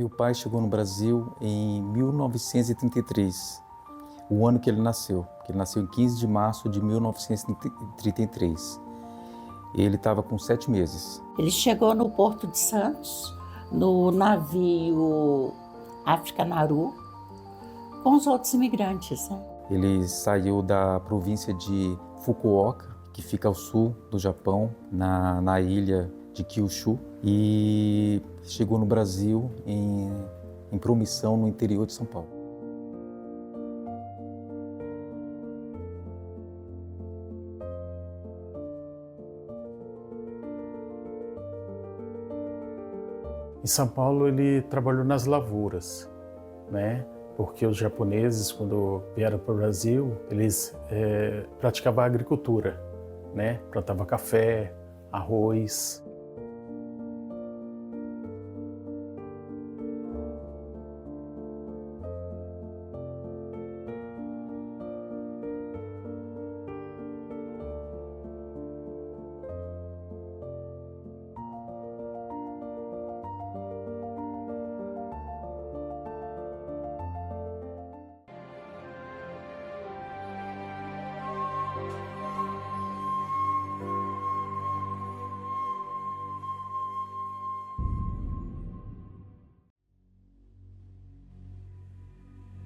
Meu pai chegou no Brasil em 1933, o ano que ele nasceu. Ele nasceu em 15 de março de 1933. Ele estava com 7 meses. Ele chegou no Porto de Santos, no navio África Nauru, com os outros imigrantes, né? Ele saiu da província de Fukuoka, que fica ao sul do Japão, na ilha de Kyushu, e chegou no Brasil em Promissão, no interior de São Paulo. Em São Paulo ele trabalhou nas lavouras, né? Porque os japoneses, quando vieram para o Brasil, eles praticavam a agricultura, né? Plantavam café, arroz.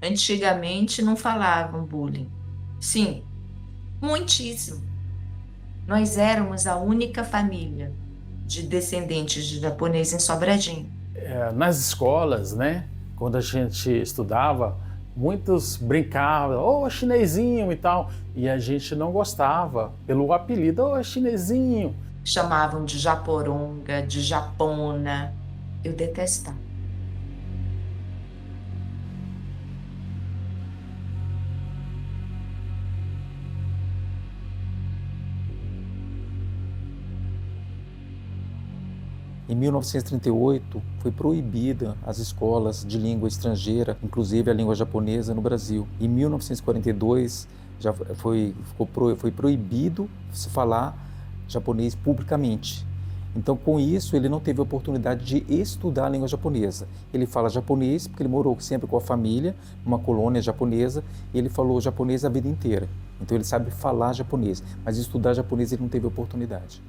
Antigamente não falavam bullying. Sim, muitíssimo. Nós éramos a única família de descendentes de japonês em Sobradinho. Nas escolas, né? Quando a gente estudava, muitos brincavam, ô chinesinho e tal, e a gente não gostava pelo apelido, ô chinesinho. Chamavam de japoronga, de japona. Eu detestava. Em 1938, foi proibida as escolas de língua estrangeira, inclusive a língua japonesa, no Brasil. Em 1942, já foi proibido se falar japonês publicamente. Então, com isso, ele não teve a oportunidade de estudar a língua japonesa. Ele fala japonês porque ele morou sempre com a família, numa colônia japonesa, e ele falou japonês a vida inteira. Então, ele sabe falar japonês, mas estudar japonês ele não teve oportunidade.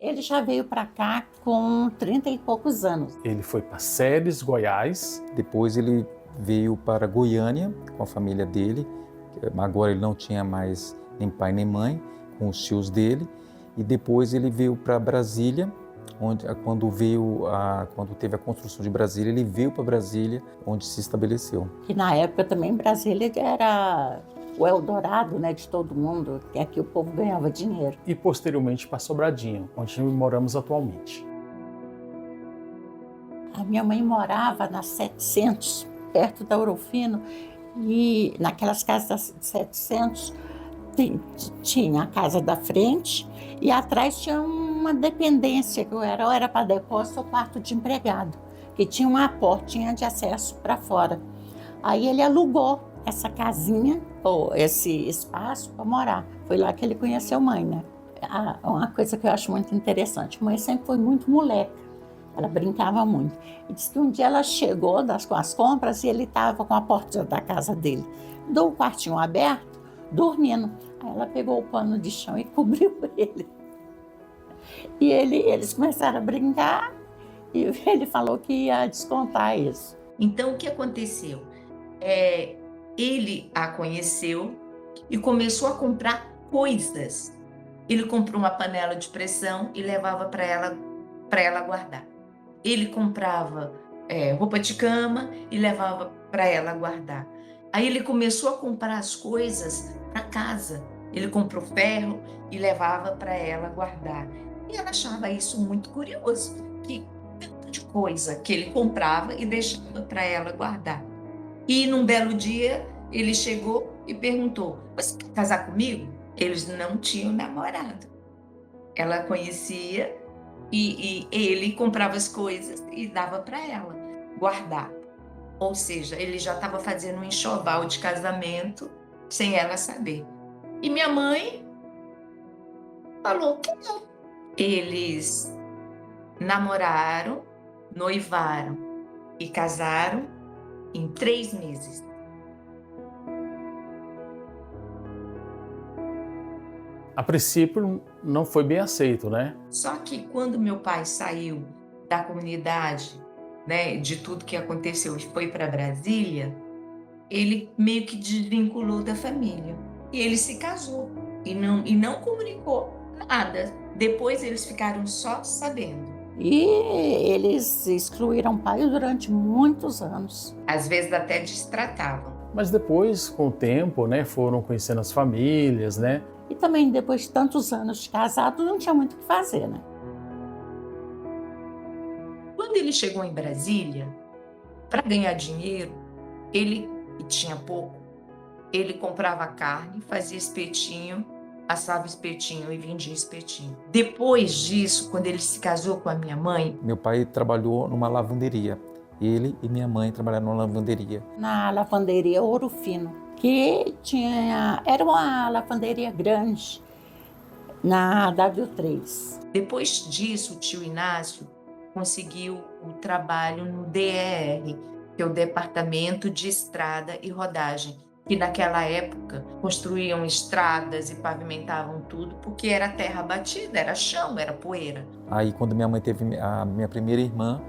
Ele já veio para cá com 30 e poucos anos. Ele foi para Ceres, Goiás. Depois ele veio para Goiânia com a família dele. Agora ele não tinha mais nem pai nem mãe, com os tios dele. E depois ele veio para Brasília, quando teve a construção de Brasília, ele veio para Brasília, onde se estabeleceu. E na época também Brasília era o Eldorado, né, de todo mundo, que aqui o povo ganhava dinheiro. E posteriormente para Sobradinho, onde moramos atualmente. A minha mãe morava na 700, perto da Ourofino, e naquelas casas das 700 tinha a casa da frente e atrás tinha uma dependência, que era para depósito ou quarto de empregado, que tinha uma portinha de acesso para fora. Aí ele alugou essa casinha, ou esse espaço, para morar. Foi lá que ele conheceu mãe, né? Uma coisa que eu acho muito interessante, mãe sempre foi muito moleca, ela brincava muito. E disse que um dia ela chegou com as compras e ele estava com a porta da casa dele, do quartinho aberto, dormindo. Aí ela pegou o pano de chão e cobriu ele. E eles começaram a brincar e ele falou que ia descontar isso. Então, o que aconteceu? Ele a conheceu e começou a comprar coisas. Ele comprou uma panela de pressão e levava para ela guardar. Ele comprava roupa de cama e levava para ela guardar. Aí ele começou a comprar as coisas para casa. Ele comprou ferro e levava para ela guardar. E ela achava isso muito curioso, que tanto de coisa que ele comprava e deixava para ela guardar. E num belo dia ele chegou e perguntou: "Você quer casar comigo?" Eles não tinham namorado. Ela conhecia e ele comprava as coisas e dava para ela guardar. Ou seja, ele já estava fazendo um enxoval de casamento sem ela saber. E minha mãe falou que não. Eles namoraram, noivaram e casaram em 3 meses. A princípio não foi bem aceito, né? Só que quando meu pai saiu da comunidade, né, de tudo que aconteceu e foi para Brasília, ele meio que desvinculou da família. E ele se casou e não comunicou nada. Depois eles ficaram só sabendo. E eles excluíram o pai durante muitos anos. Às vezes até destratavam. Mas depois, com o tempo, né, foram conhecendo as famílias, né? E também, depois de tantos anos de casado, não tinha muito o que fazer, né? Quando ele chegou em Brasília, para ganhar dinheiro, ele, e tinha pouco, ele comprava carne, fazia espetinho, assava espetinho e vendia espetinho. Depois disso, quando ele se casou com a minha mãe, Meu pai trabalhou numa lavanderia. Ele e minha mãe trabalharam numa lavanderia. Na lavanderia Ouro Fino, que era uma lavanderia grande na W3. depois disso, o tio Inácio conseguiu o trabalho no DER, que é o Departamento de Estrada e Rodagem, que naquela época construíam estradas e pavimentavam tudo, porque era terra batida, era chão, era poeira. Aí quando minha mãe teve a minha primeira irmã,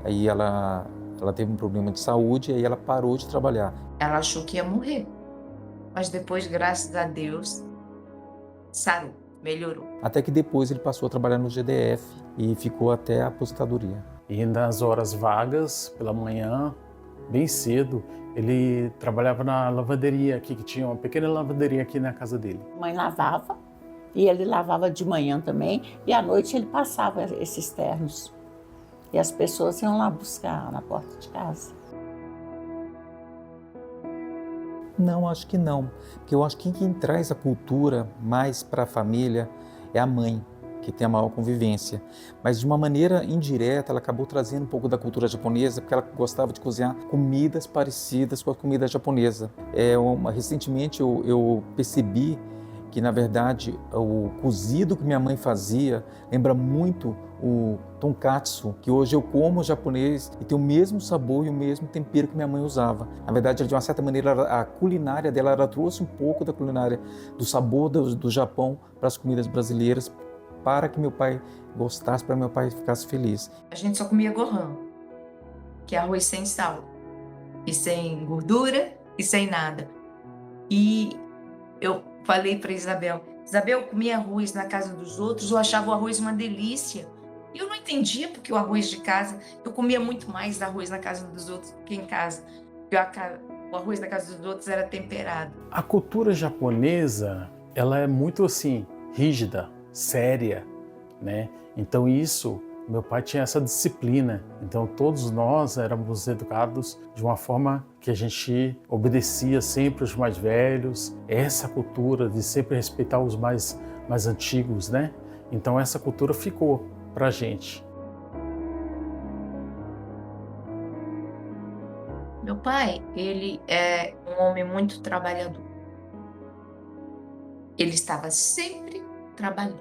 aí ela teve um problema de saúde e aí ela parou de trabalhar. Ela achou que ia morrer, mas depois, graças a Deus, sarou, melhorou. Até que depois ele passou a trabalhar no GDF e ficou até a aposentadoria. E nas horas vagas, pela manhã, bem cedo, ele trabalhava na lavanderia aqui, que tinha uma pequena lavanderia aqui na casa dele. A mãe lavava, e ele lavava de manhã também, e à noite ele passava esses ternos. E as pessoas iam lá buscar na porta de casa. Não, acho que não. Porque eu acho que quem traz a cultura mais para a família é a mãe, que tem a maior convivência. Mas de uma maneira indireta, ela acabou trazendo um pouco da cultura japonesa, porque ela gostava de cozinhar comidas parecidas com a comida japonesa. Recentemente eu percebi que, na verdade, o cozido que minha mãe fazia lembra muito o tonkatsu, que hoje eu como japonês e tem o mesmo sabor e o mesmo tempero que minha mãe usava. Na verdade, de uma certa maneira, a culinária dela, ela trouxe um pouco da culinária, do sabor do Japão para as comidas brasileiras, para que meu pai gostasse, para meu pai ficasse feliz. A gente só comia gohan, que é arroz sem sal, e sem gordura, e sem nada. E eu falei para Isabel, eu comia arroz na casa dos outros, eu achava o arroz uma delícia. E eu não entendia porque o arroz de casa, eu comia muito mais arroz na casa dos outros do que em casa. Porque o arroz na casa dos outros era temperado. A cultura japonesa, ela é muito assim, rígida, séria, né? Então isso, meu pai tinha essa disciplina. Então todos nós éramos educados de uma forma que a gente obedecia sempre os mais velhos. Essa cultura de sempre respeitar os mais antigos, né? Então essa cultura ficou pra gente. Meu pai, ele é um homem muito trabalhador. Ele estava sempre trabalhando.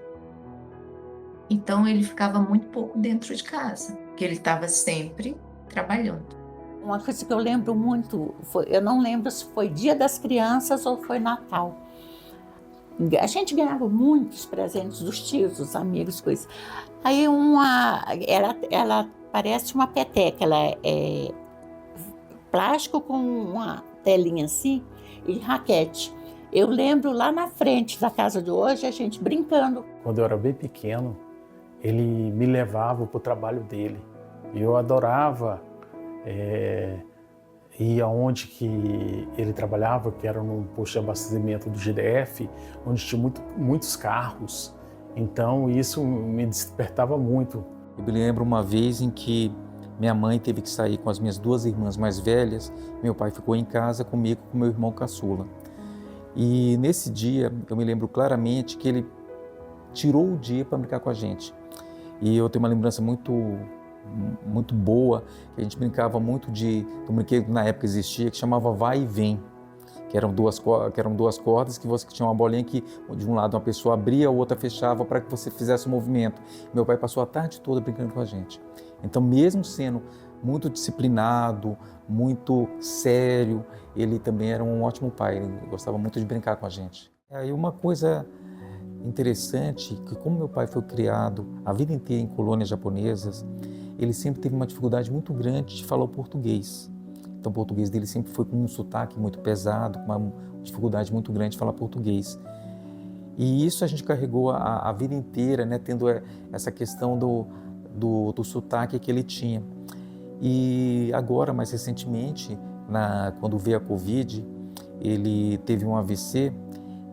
Então ele ficava muito pouco dentro de casa, porque ele estava sempre trabalhando. Uma coisa que eu lembro muito, eu não lembro se foi Dia das Crianças ou foi Natal. A gente ganhava muitos presentes dos tios, dos amigos, coisas. Aí ela parece uma peteca, ela é plástico com uma telinha assim e raquete. Eu lembro lá na frente da casa de hoje, a gente brincando. Quando eu era bem pequeno, ele me levava para o trabalho dele. E eu adorava e aonde que ele trabalhava, que era num posto de abastecimento do GDF, onde tinha muitos carros. Então isso me despertava muito. Eu me lembro uma vez em que minha mãe teve que sair com as minhas 2 irmãs mais velhas, meu pai ficou em casa comigo com meu irmão caçula. E nesse dia eu me lembro claramente que ele tirou o dia para brincar com a gente. E eu tenho uma lembrança muito boa, que a gente brincava muito de um brinquedo que na época existia, que chamava Vai e Vem, que eram duas cordas que você tinha uma bolinha que de um lado uma pessoa abria, a outra fechava para que você fizesse o movimento. Meu pai passou a tarde toda brincando com a gente. Então, mesmo sendo muito disciplinado, muito sério, ele também era um ótimo pai, ele gostava muito de brincar com a gente. Aí uma coisa interessante, que como meu pai foi criado a vida inteira em colônias japonesas, ele sempre teve uma dificuldade muito grande de falar o português. Então o português dele sempre foi com um sotaque muito pesado, com uma dificuldade muito grande de falar português. E isso a gente carregou a vida inteira, né, tendo essa questão do sotaque que ele tinha. E agora, mais recentemente, quando veio a Covid, ele teve um AVC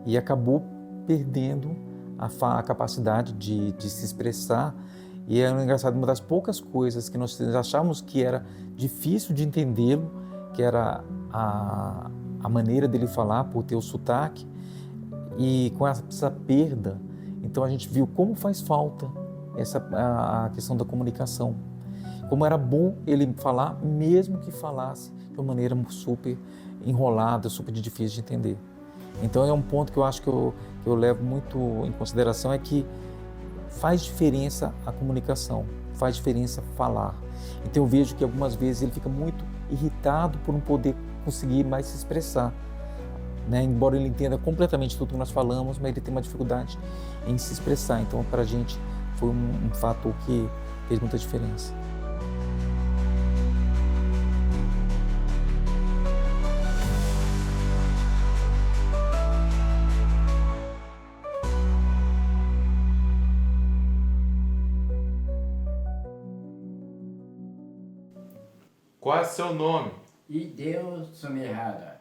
e acabou perdendo a capacidade de se expressar. E é engraçado, uma das poucas coisas que nós achávamos que era difícil de entendê-lo, que era a maneira dele falar, por ter o sotaque, e com essa perda, então a gente viu como faz falta a questão da comunicação. Como era bom ele falar, mesmo que falasse de uma maneira super enrolada, super difícil de entender. Então é um ponto que eu acho que eu levo muito em consideração, é que faz diferença a comunicação, faz diferença falar. Então eu vejo que algumas vezes ele fica muito irritado por não poder conseguir mais se expressar, né? Embora ele entenda completamente tudo que nós falamos, mas ele tem uma dificuldade em se expressar. Então para a gente foi um fator que fez muita diferença. Qual é seu nome? Hideo Sumihara.